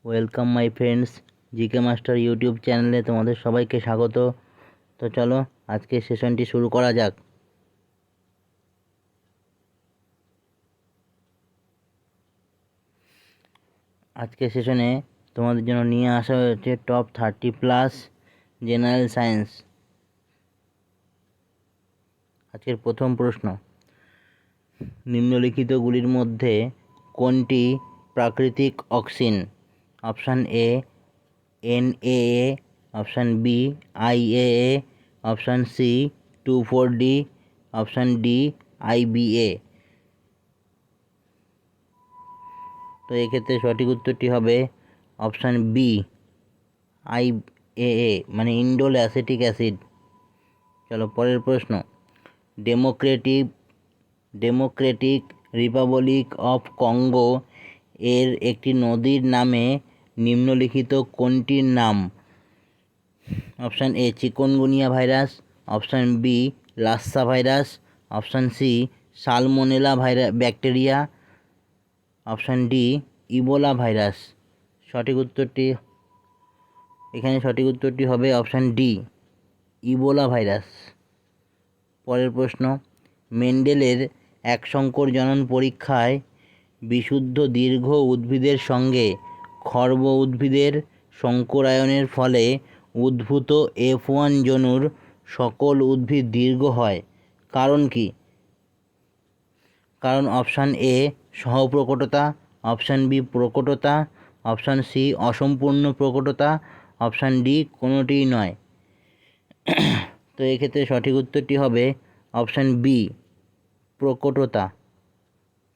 Welcome my friends, GK master YouTube চ্যানেলে তোমাদের সবাইকে স্বাগত। তো চলো আজকে সেশনটি শুরু করা যাক। আজকে সেশনে তোমাদের জন্য নিয়ে আসা হয়েছে টপ 30+ জেনারেল সায়েন্স। আজকের প্রথম প্রশ্ন, নিম্নলিখিতগুলির মধ্যে কোনটি প্রাকৃতিক auxin? Option A NaA, option B IaA, option C 2,4-D, option D IbA। তো এক্ষেত্রে সঠিক উত্তরটি হবে অপশান বি IaA, মানে ইন্ডোল অ্যাসিটিক অ্যাসিড। চলো পরের প্রশ্ন, ডেমোক্রেটিক রিপাবলিক অফ কঙ্গো এর একটি নদীর নামে নিম্নলিখিত কোনটির নাম? Option A chikungunya virus, option B Lassa virus, option C salmonella bacteria, option D Ebola virus. সঠিক উত্তরটি হবে অপশান ডি ইবোলা ভাইরাস। পরের প্রশ্ন, মেন্ডেলের এক সংকর জনন পরীক্ষায় বিশুদ্ধ দীর্ঘ উদ্ভিদের সঙ্গে খর্ব উদ্ভিদের সংকরায়নের ফলে উদ্ভূত F1 জনুর সকল উদ্ভিদ দীর্ঘ হয়, কারণ কি? কারণ অপশান এ সহপ্রকটতা, অপশান বি প্রকটতা, অপশান সি অসম্পূর্ণ প্রকটতা, অপশান ডি কোনোটিই নয়। তো এক্ষেত্রে সঠিক উত্তরটি হবে অপশান বি প্রকটতা।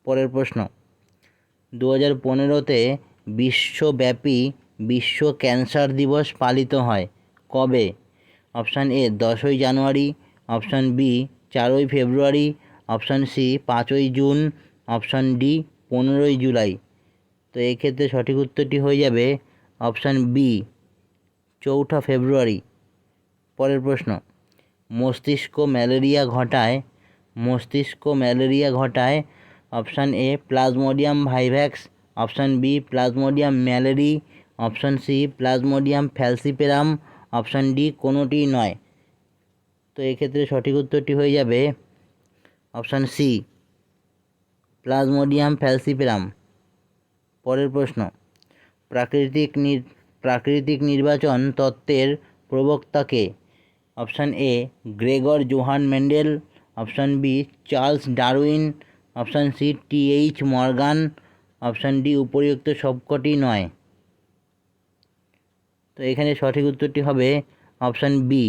পরের প্রশ্ন, 2015-তে বিশ্বব্যাপী বিশ্ব ক্যান্সার দিবস পালিত হয় কবে? অপশান এ 10ই জানুয়ারি, অপশান বি 4ই ফেব্রুয়ারি, অপশান সি 5ই জুন, অপশান ডি 15ই জুলাই। তো এক্ষেত্রে সঠিক উত্তরটি হয়ে যাবে অপশান বি 4ঠা ফেব্রুয়ারি। পরের প্রশ্ন, মস্তিষ্ক ম্যালেরিয়া ঘটায় option A plasmodium vivax, option B plasmodium malariae, option C plasmodium falciparum, option D কোনোটিই নয়। তো এক্ষেত্রে সঠিক উত্তরটি হয়ে যাবে অপশান সি প্লাজমোডিয়াম ফ্যালসিপেরাম। পরের প্রশ্ন, প্রাকৃতিক নির্বাচন তত্ত্বের প্রবক্তাকে? Option A Gregor Johann Mendel, option B Charles Darwin, option C TH Morgan, option D উপরিউক্ত সবকটি নয়। তো এখানে সঠিক উত্তরটি হবে অপশান বি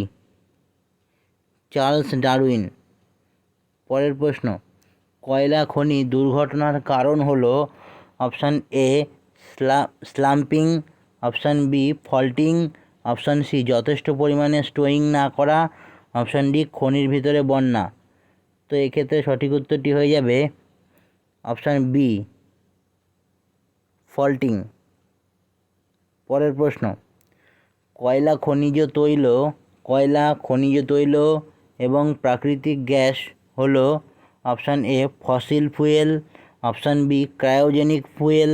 চার্লস ডারউইন। পরের প্রশ্ন, কয়লা খনি দুর্ঘটনার কারণ হলো option A slumping, option B faulting, option C যথেষ্ট পরিমাণে স্টোয়িং না করা, অপশান ডি খনির ভিতরে বন্যা। তো এক্ষেত্রে সঠিক উত্তরটি হয়ে যাবে অপশান বি ফল্টিং। পরের প্রশ্ন, কয়লা খনিজ তৈল এবং প্রাকৃতিক গ্যাস হলো option A fossil fuel, option B cryogenic fuel,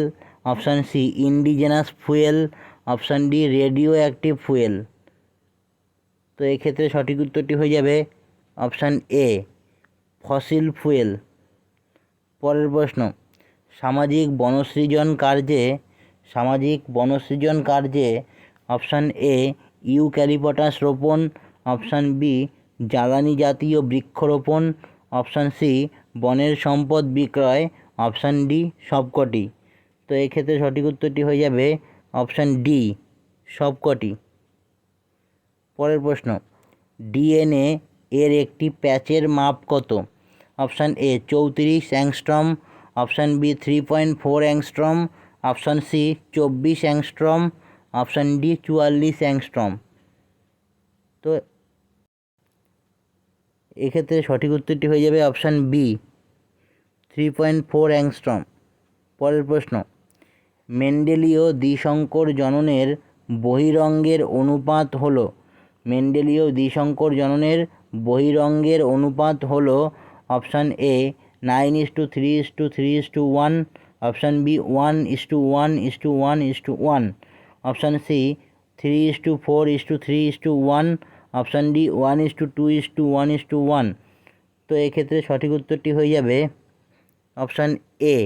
option C indigenous fuel, option D radioactive fuel. তো এক্ষেত্রে সঠিক উত্তরটি হয়ে যাবে অপশান এ ফসিল ফুয়েল। পরের প্রশ্ন, সামাজিক বনসৃজন কার্যে অপশান এ ইউক্যালিপটাস রোপণ, অপশান বি জ্বালানি জাতীয় বৃক্ষরোপণ, অপশান সি বনের সম্পদ বিক্রয়, অপশান ডি সবকটি। তো এক্ষেত্রে সঠিক উত্তরটি হয়ে যাবে অপশান ডি সবকটি। পরের প্রশ্ন, DNA এর একটি প্যাচের মাপ কত? Option A 34 angstrom, option B 3.4 angstrom, option C 24 angstrom, option D 44 angstrom. তো এক্ষেত্রে সঠিক উত্তরটি হয়ে যাবে অপশান বি 3.4 অ্যাংস্ট্রম। পরের প্রশ্ন, মেন্ডেলীয় দ্বিসংকর জননের বহিরঙ্গের অনুপাত হলো option A 9:3:3:1, option B 1:1:1:1:1, option C 3:4:3:1, option D 1:2:1:1। তো এক্ষেত্রে সঠিক উত্তরটি হয়ে যাবে অপশান এ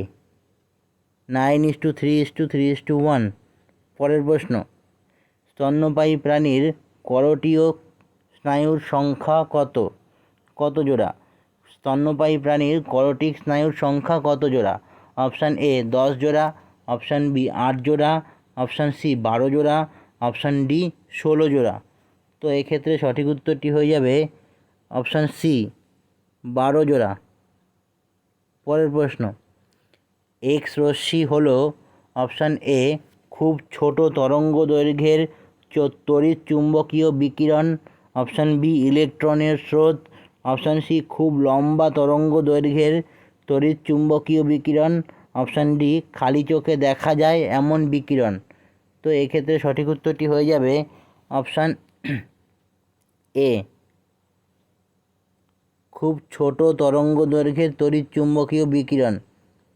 9:3:3:1। পরের প্রশ্ন, স্তন্যপায়ী প্রাণীর করোটীয় স্নায়ুর সংখ্যা কত জোড়া? স্তন্যপায়ী প্রাণীর করোটিক স্নায়ুর সংখ্যা কত জোড়া? অপশান এ 10 জোড়া, অপশান বি 8 জোড়া, অপশান সি 12 জোড়া, অপশান ডি 16 জোড়া। তো এক্ষেত্রে সঠিক উত্তরটি হয়ে যাবে অপশান সি 12 জোড়া। পরের প্রশ্ন, এক্স রশ্মি হল অপশান এ খুব ছোট তরঙ্গ দৈর্ঘ্যের তড়িৎ চুম্বকীয় বিকিরণ, অপশান বি ইলেকট্রনের স্রোত, অপশান সি খুব লম্বা তরঙ্গ দৈর্ঘ্যের তড়িৎ চুম্বকীয় বিকিরণ, অপশান ডি খালি চোখে দেখা যায় এমন বিকিরণ। তো এক্ষেত্রে সঠিক উত্তরটি হয়ে যাবে অপশান এ খুব ছোট তরঙ্গ দৈর্ঘ্যের তড়িৎ চুম্বকীয় বিকিরণ।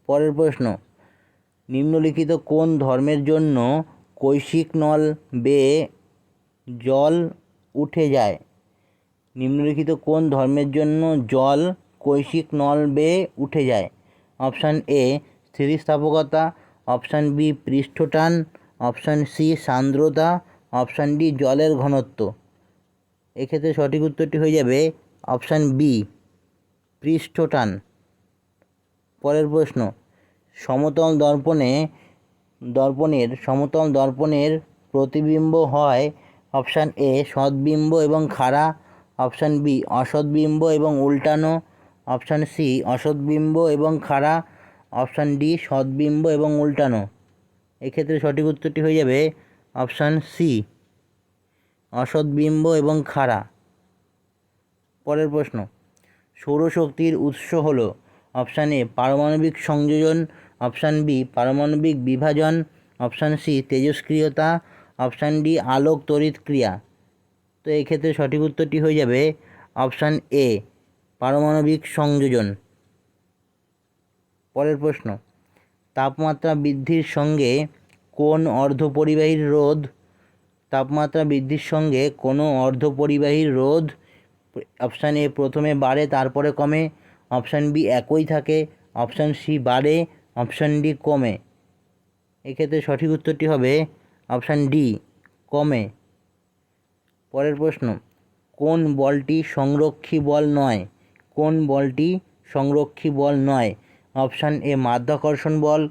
পরের প্রশ্ন, নিম্নলিখিত কোন ধর্মের জন্য কৈশিক নল বেয়ে জল উঠে যায়? নিম্নলিখিত কোন ধর্মের জন্য জল কৈশিক নল বেয়ে উঠে যায়? অপশান এ স্থিতিস্থাপকতা, অপশান বি পৃষ্ঠটান, অপশান সি সান্দ্রতা, অপশান ডি জলের ঘনত্ব। এক্ষেত্রে সঠিক উত্তরটি হয়ে যাবে অপশান বি পৃষ্ঠটান। পরের প্রশ্ন, সমতল দর্পণের প্রতিবিম্ব হয় অপশান এ সৎবিম্ব এবং খাড়া, অপশান বি অসৎবিম্ব এবং উল্টানো, অপশান সি অসৎবিম্ব এবং খাড়া, অপশান ডি সৎবিম্ব এবং উল্টানো। এক্ষেত্রে সঠিক উত্তরটি হয়ে যাবে অপশান সি অসৎবিম্ব এবং খাড়া। পরের প্রশ্ন, সৌরশক্তির উৎস হল অপশান এ পারমাণবিক সংযোজন, অপশান বি পারমাণবিক বিভাজন, অপশান সি তেজস্ক্রিয়তা, অপশান ডি আলোক তড়িৎক্রিয়া। তো এক্ষেত্রে সঠিক উত্তরটি হয়ে যাবে অপশান এ পারমাণবিক সংযোজন। পরের প্রশ্ন, তাপমাত্রা বৃদ্ধির সঙ্গে কোন অর্ধপরিবাহীর রোধ অপশান এ প্রথমে বাড়ে তারপরে কমে, অপশান বি একই থাকে, অপশান সি বাড়ে, অপশান ডি কমে। এক্ষেত্রে সঠিক উত্তরটি হবে অপশান ডি কমে। পরের প্রশ্ন, কোন বলটি সংরক্ষী বল নয়? অপশান এ মাধ্যাকর্ষণ বল,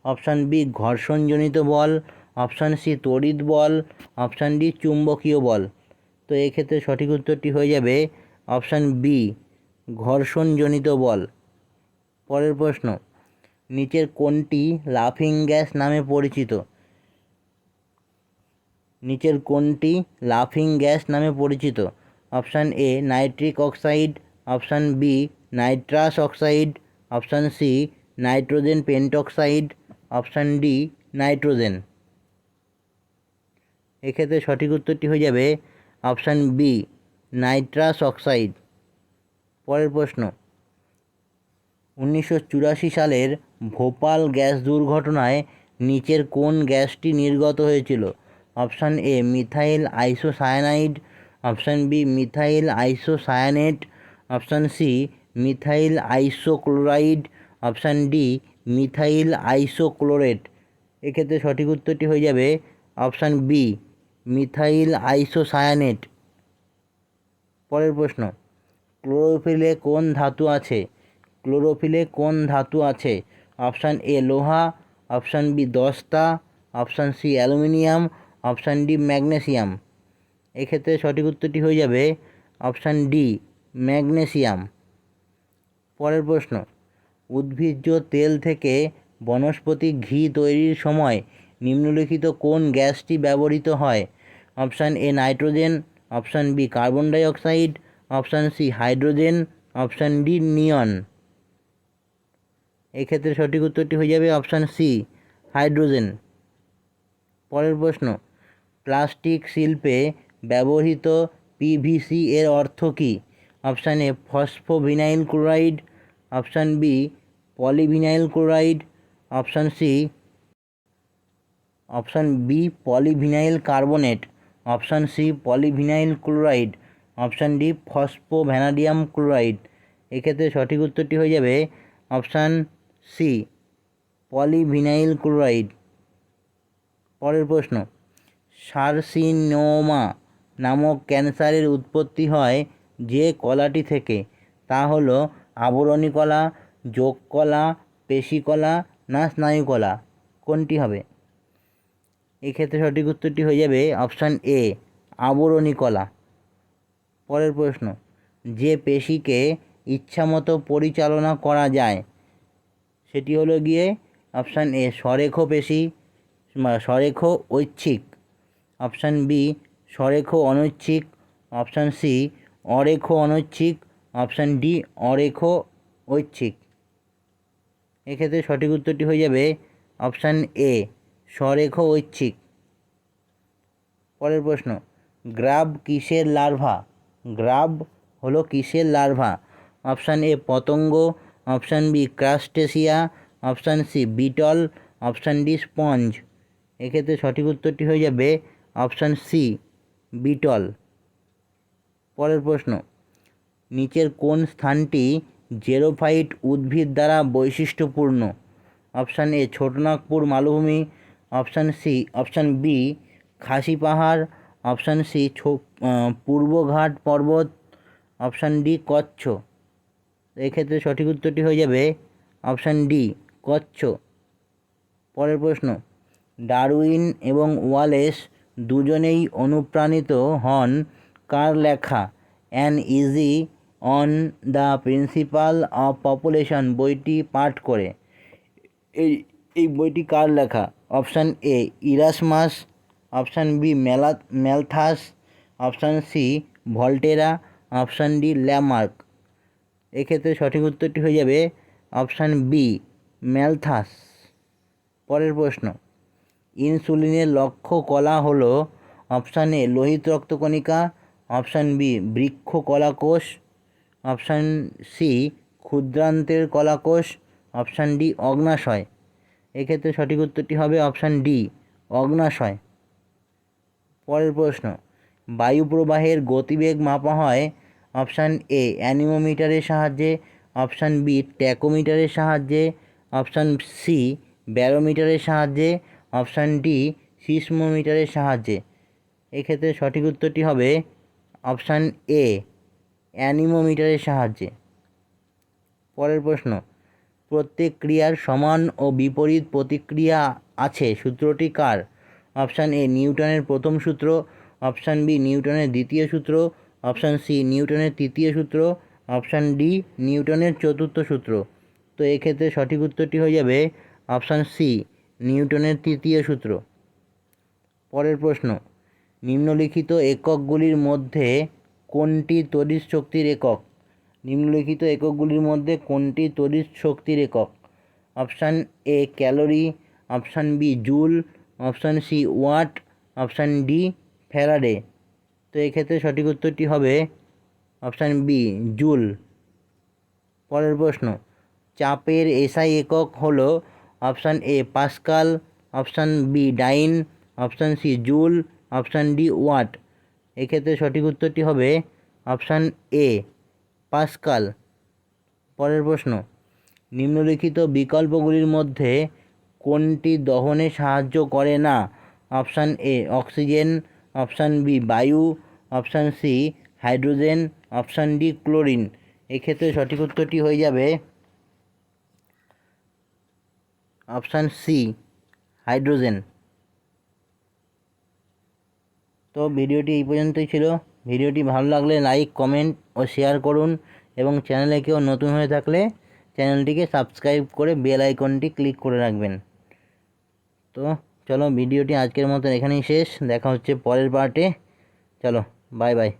অপশান বি ঘর্ষণজনিত বল, অপশান সি তড়িৎ বল, অপশান ডি চুম্বকীয় বল। তো এক্ষেত্রে সঠিক উত্তরটি হয়ে যাবে অপশান বি ঘর্ষণজনিত বল। পরের প্রশ্ন, নিচের কোনটি লাফিং গ্যাস নামে পরিচিত? Option A nitric oxide, option B nitrous oxide, option C nitrogen pentoxide, option D nitrogen. এক্ষেত্রে সঠিক উত্তরটি হয়ে যাবে অপশান বি নাইট্রাস অক্সাইড। পরের প্রশ্ন, 1984 সালের ভোপাল গ্যাস দুর্ঘটনায় নিচের কোন গ্যাসটি নির্গত হয়েছিল? Option A methyl isocyanide, option B methyl isocyanate, option C methyl isochloride, option D methyl isochlorate. এক্ষেত্রে সঠিক উত্তরটি হয়ে যাবে অপশান বি মিথাইল আইসোসায়ানেট। পরের প্রশ্ন, ক্লোরোফিলে কোন ধাতু আছে? অপশান এ লোহা, অপশান বি দস্তা, option C aluminium, option D magnesium. এক্ষেত্রে সঠিক উত্তরটি হয়ে যাবে অপশান ডি ম্যাগনেসিয়াম। পরের প্রশ্ন, উদ্ভিজ্জ তেল থেকে বনস্পতি ঘি তৈরির সময় নিম্নলিখিত কোন গ্যাসটি ব্যবহৃত হয়? Option A nitrogen, option B carbon dioxide, option C hydrogen, option D neon. এক্ষেত্রে সঠিক উত্তরটি হয়ে যাবে অপশান সি হাইড্রোজেন। পরের প্রশ্ন, প্লাস্টিক শিল্পে ব্যবহৃত পিভিসি এর অর্থ কী? Option A phosphovinyl chloride, option B polyvinyl chloride, option C, option B polyvinyl carbonate, option C polyvinyl chloride, option D phosphovanadium chloride. এক্ষেত্রে সঠিক উত্তরটি হয়ে যাবে অপশান সি পলিভিনাইল ক্লোরাইড। পরের প্রশ্ন, সার্সিনোমা নামক ক্যান্সারের উৎপত্তি হয় যে কলাটি থেকে, তা হলো আবরণী কলা, যোগ কলা, পেশি কলা না স্নায়ু কলা, কোনটি হবে? এক্ষেত্রে সঠিক উত্তরটি হয়ে যাবে অপশান এ আবরণী কলা। পরের প্রশ্ন, যে পেশিকে ইচ্ছামতো পরিচালনা করা যায় সেটি হলো গিয়ে অপশান এ স্বরেখ পেশি বা স্বরেখ ঐচ্ছিক, অপশান বি স্বরেখ অনৈচ্ছিক, অপশান সি অরেখ অনৈচ্ছিক, অপশান ডি অরেখ ঐচ্ছিক। এক্ষেত্রে সঠিক উত্তরটি হয়ে যাবে অপশান এ স্বরেখ ঐচ্ছিক। পরের প্রশ্ন, গ্রাব কিসের লার্ভা? গ্রাব হলো কিসের লার্ভা? অপশান এ পতঙ্গ, option B crustacea, option C beetle, option D sponge. এক্ষেত্রে সঠিক উত্তরটি হয়ে যাবে অপশান সি বিটল। পরের প্রশ্ন, নিচের কোন স্থানটি জেরোফাইট উদ্ভিদ দ্বারা বৈশিষ্ট্যপূর্ণ? অপশান এ ছোটনাগপুর মালভূমি, অপশান বি খাসি পাহাড়, অপশান সি পূর্বঘাট পর্বত, অপশান ডি কচ্ছ। এক্ষেত্রে সঠিক উত্তরটি হয়ে যাবে অপশান ডি কচ্ছ। পরের প্রশ্ন, ডারউইন এবং ওয়ালেস দুজনেই অনুপ্রাণিত হন কার লেখা an essay on the principle of population বইটি পাঠ করে? এই বইটি কার লেখা? Option A Erasmus, option B Malthus, option C Volterra, option D Lamarck. এক্ষেত্রে সঠিক উত্তরটি হয়ে যাবে অপশান বি ম্যালথাস। পরের প্রশ্ন, ইনসুলিনের লক্ষ্য কলা হলো অপশান এ লোহিত রক্তকণিকা, অপশান বি বৃক্ষ কলাকোষ, অপশান সি ক্ষুদ্রান্তের কলাকোষ, অপশান ডি অগ্নাশয়। এক্ষেত্রে সঠিক উত্তরটি হবে অপশান ডি অগ্নাশয়। পরের প্রশ্ন, বায়ু প্রবাহের গতিবেগ মাপা হয় অপশান এ অ্যানিমোমিটারের সাহায্যে, অপশান বি ট্যাকোমিটারের সাহায্যে, অপশান সি ব্যারোমিটারের সাহায্যে, অপশান ডি সিসমোমিটারের সাহায্যে। এক্ষেত্রে সঠিক উত্তরটি হবে অপশান এ অ্যানিমোমিটারের সাহায্যে। পরের প্রশ্ন, প্রত্যেক ক্রিয়ার সমান ও বিপরীত প্রতিক্রিয়া আছে সূত্রটি কার? অপশান এ নিউটনের প্রথম সূত্র, অপশান বি নিউটনের দ্বিতীয় সূত্র, অপশান সি নিউটনের তৃতীয় সূত্র, অপশান ডি নিউটনের চতুর্থ সূত্র। তো এক্ষেত্রে সঠিক উত্তরটি হয়ে যাবে অপশান সি নিউটনের তৃতীয় সূত্র। পরের প্রশ্ন, নিম্নলিখিত এককগুলির মধ্যে কোনটি তড়িৎ শক্তির একক? নিম্নলিখিত এককগুলির মধ্যে কোনটি তড়িৎ শক্তির একক? Option A calorie, option B joule, option C watt, option D Faraday. তো এক্ষেত্রে সঠিক উত্তরটি হবে অপশান বি জুল। পরের প্রশ্ন, চাপের এসআই একক হলো option A pascal, option B dyne, option C joule, option D watt. এক্ষেত্রে সঠিক উত্তরটি হবে অপশান এ পাস্কাল। পরের প্রশ্ন, নিম্নলিখিত বিকল্পগুলির মধ্যে কোনটি দহনে সাহায্য করে না? Option A oxygen, option B বায়ু, option C hydrogen, option D chlorine. এক্ষেত্রে সঠিক উত্তরটি হয়ে যাবে অপশান সি হাইড্রোজেন। তো ভিডিওটি এই পর্যন্তই ছিল। ভিডিওটি ভালো লাগলে লাইক, কমেন্ট ও শেয়ার করুন এবং চ্যানেলে কেউ নতুন হয়ে থাকলে চ্যানেলটিকে সাবস্ক্রাইব করে বেল আইকনটি ক্লিক করে রাখবেন। তো চলো ভিডিওটি আজকের মতন এখানেই শেষ, দেখা হচ্ছে পরের পার্টে। চলো বাই বাই।